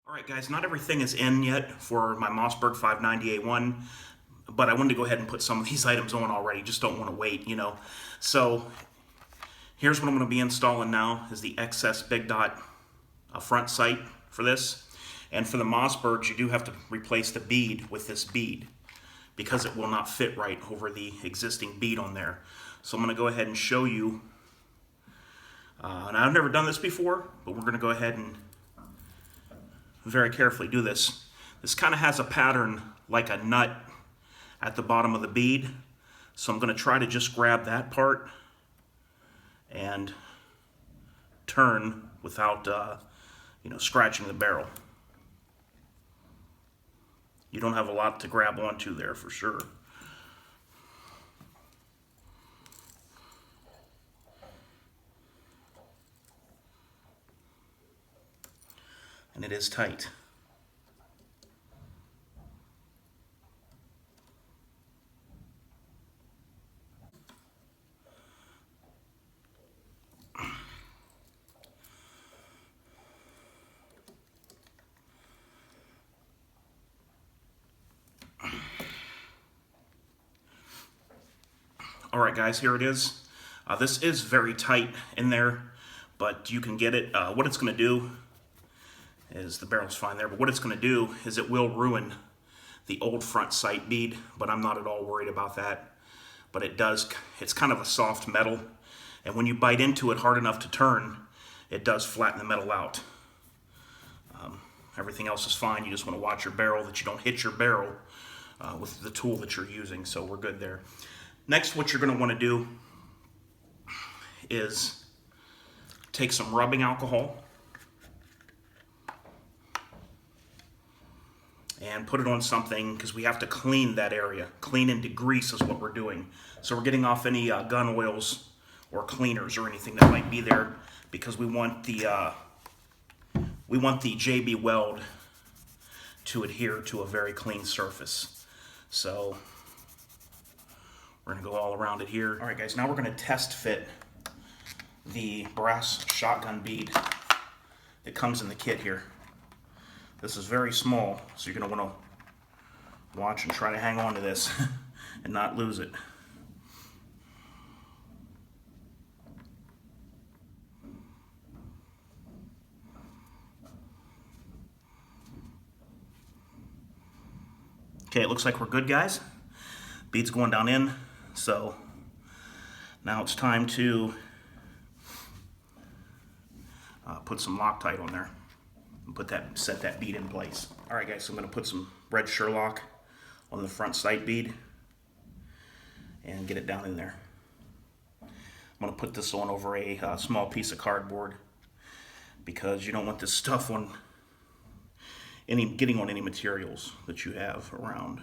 Alright guys, not everything is in yet for my Mossberg 590A1, but I wanted to go ahead and put some of these items on already, just don't want to wait, you know. So, here's what I'm going to be installing now, is the XS Big Dot front sight for this. And for the Mossbergs, you do have to replace the bead with this bead, because it will not fit right over the existing bead on there. So I'm going to go ahead and show you, and I've never done this before, but we're going to go ahead and very carefully do this. This kind of has a pattern like a nut at the bottom of the bead, so I'm going to try to just grab that part and turn without scratching the barrel. You don't have a lot to grab onto there for sure. And it is tight. Alright guys, here it is. This is very tight in there, but you can get it. What it's going to do is, the barrel's fine there, but what it's going to do is it will ruin the old front sight bead, but I'm not at all worried about that. But it does, it's kind of a soft metal, and when you bite into it hard enough to turn, it does flatten the metal out. Everything else is fine. You just want to watch your barrel, that you don't hit your barrel with the tool that you're using, so we're good there. Next, what you're going to want to do is take some rubbing alcohol and put it on something, because we have to clean that area. Clean and degrease is what we're doing. So we're getting off any gun oils or cleaners or anything that might be there, because we want the JB weld to adhere to a very clean surface. So we're going to go all around it here. Alright guys, now we're going to test fit the brass shotgun bead that comes in the kit here. This is very small, so you're going to want to watch and try to hang on to this and not lose it. Okay, it looks like we're good, guys. Bead's going down in, so now it's time to put some Loctite on there and set that bead in place. Alright guys, so I'm going to put some red Sherlock on the front sight bead and get it down in there. I'm going to put this on over a small piece of cardboard, because you don't want this stuff on getting on any materials that you have around.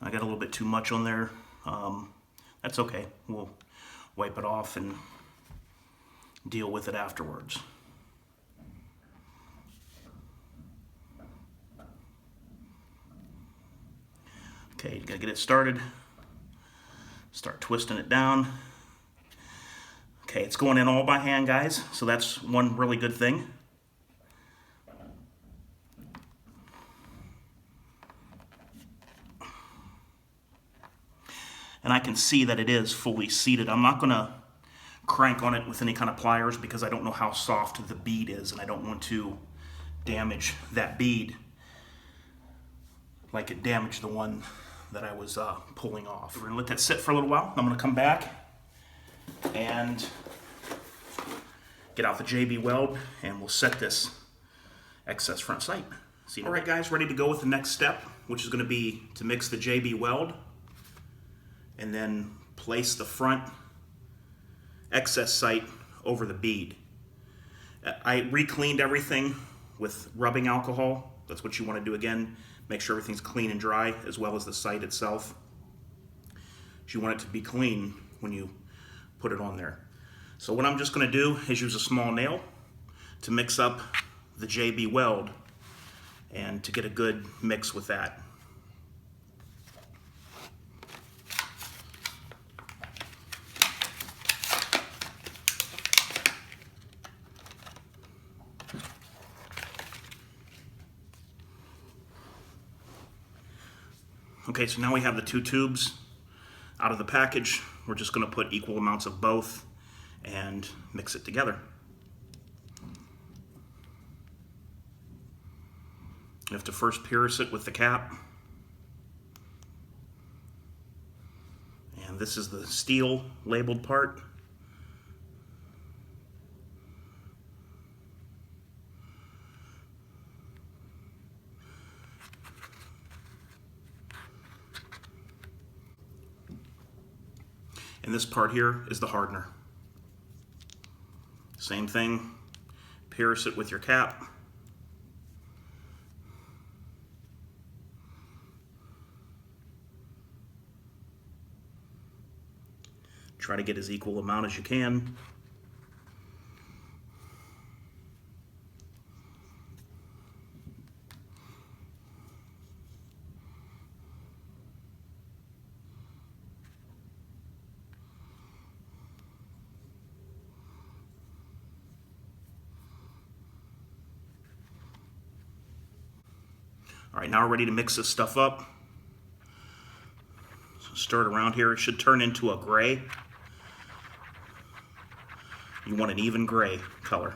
I got a little bit too much on there. That's okay. We'll wipe it off and deal with it afterwards. Okay, you gotta get it started. Start twisting it down. Okay, it's going in all by hand, guys, so that's one really good thing. And I can see that it is fully seated. I'm not going to crank on it with any kind of pliers, because I don't know how soft the bead is, and I don't want to damage that bead like it damaged the one that I was pulling off. We're going to let that sit for a little while. I'm going to come back and get out the JB weld, and we'll set this XS front sight. Alright guys, ready to go with the next step, which is going to be to mix the JB weld and then place the front XS sight over the bead. I re-cleaned everything with rubbing alcohol. That's what you want to do again. Make sure everything's clean and dry, as well as the sight itself. You want it to be clean when you put it on there. So what I'm just going to do is use a small nail to mix up the JB weld and to get a good mix with that. Okay, so now we have the two tubes out of the package. We're just going to put equal amounts of both and mix it together. You have to first pierce it with the cap. And this is the steel labeled part. And this part here is the hardener. Same thing, pierce it with your cap. Try to get as equal amount as you can. All right, now we're ready to mix this stuff up. So stir it around here. It should turn into a gray. You want an even gray color.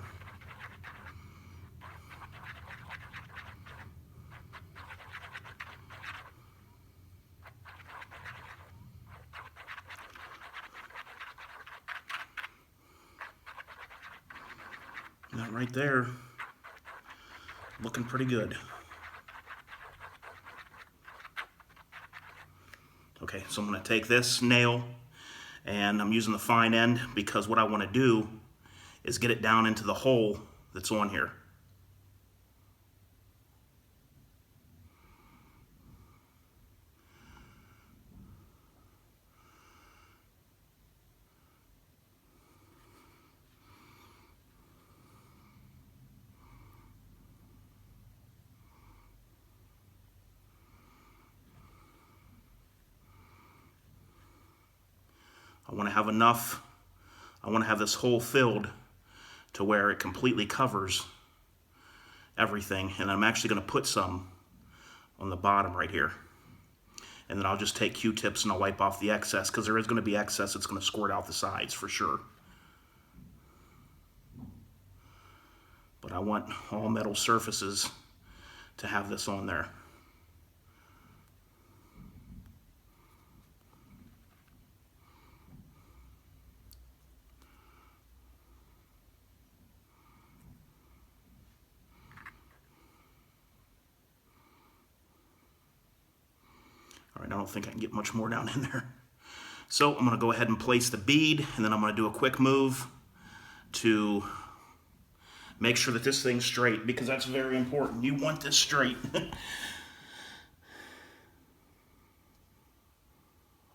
That right there, looking pretty good. Okay, so I'm going to take this nail, and I'm using the fine end because what I want to do is get it down into the hole that's on here. I want to have enough, I want to have this hole filled to where it completely covers everything, and I'm actually going to put some on the bottom right here. And then I'll just take Q-tips and I'll wipe off the excess, because there is going to be excess. It's going to squirt out the sides for sure. But I want all metal surfaces to have this on there. All right, I don't think I can get much more down in there. So I'm going to go ahead and place the bead, and then I'm going to do a quick move to make sure that this thing's straight, because that's very important. You want this straight.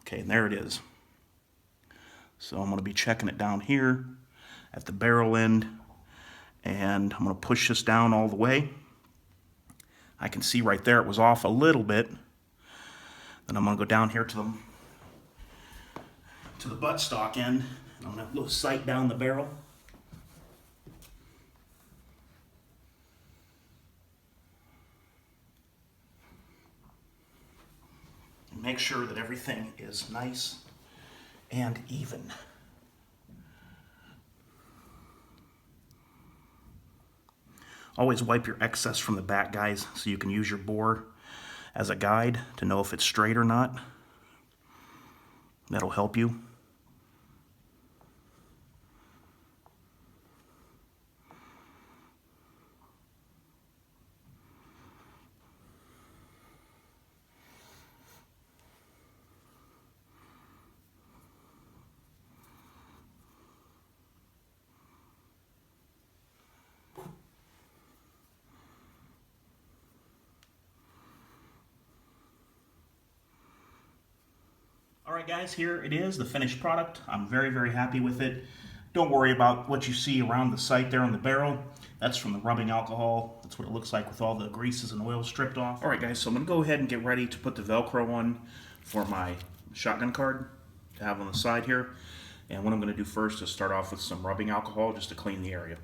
Okay, and there it is. So I'm going to be checking it down here at the barrel end, and I'm going to push this down all the way. I can see right there it was off a little bit. Then I'm going to go down here to the buttstock end, and I'm going to sight down the barrel. And make sure that everything is nice and even. Always wipe your excess from the back, guys, so you can use your bore as a guide to know if it's straight or not. That'll help you. Alright guys, here it is, the finished product. I'm very, very happy with it. Don't worry about what you see around the sight there on the barrel. That's from the rubbing alcohol. That's what it looks like with all the greases and oils stripped off. Alright guys, so I'm going to go ahead and get ready to put the Velcro on for my shotgun card to have on the side here. And what I'm going to do first is start off with some rubbing alcohol just to clean the area.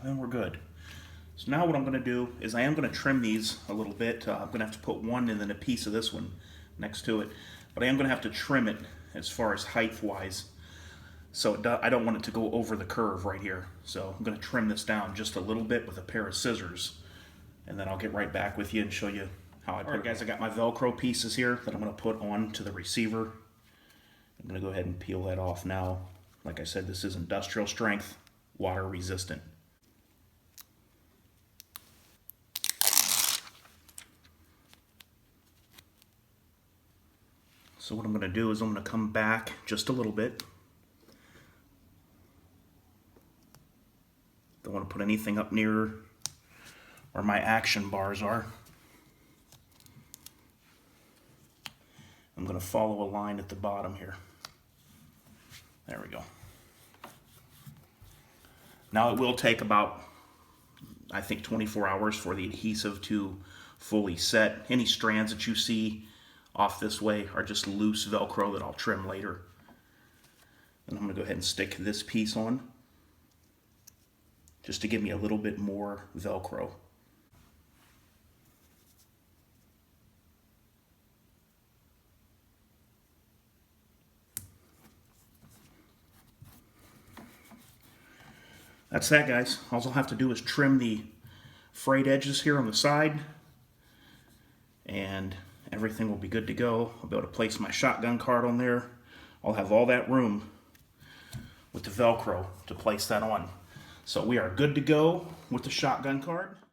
then we're good. So now what I'm going to do is I am going to trim these a little bit. I'm going to have to put one and then a piece of this one next to it. But I am going to have to trim it as far as height-wise. So I don't want it to go over the curve right here. So I'm going to trim this down just a little bit with a pair of scissors. And then I'll get right back with you and show you how I put it. Alright guys, I got my Velcro pieces here that I'm going to put on to the receiver. I'm going to go ahead and peel that off now. Like I said, this is industrial strength, water resistant. So what I'm going to do is I'm going to come back just a little bit. Don't want to put anything up near where my action bars are. I'm going to follow a line at the bottom here. There we go. Now it will take about, I think, 24 hours for the adhesive to fully set. Any strands that you see off this way are just loose Velcro that I'll trim later. And I'm going to go ahead and stick this piece on just to give me a little bit more Velcro. That's that, guys. All I'll have to do is trim the frayed edges here on the side, and everything will be good to go. I'll be able to place my shotgun card on there. I'll have all that room with the Velcro to place that on. So we are good to go with the shotgun card.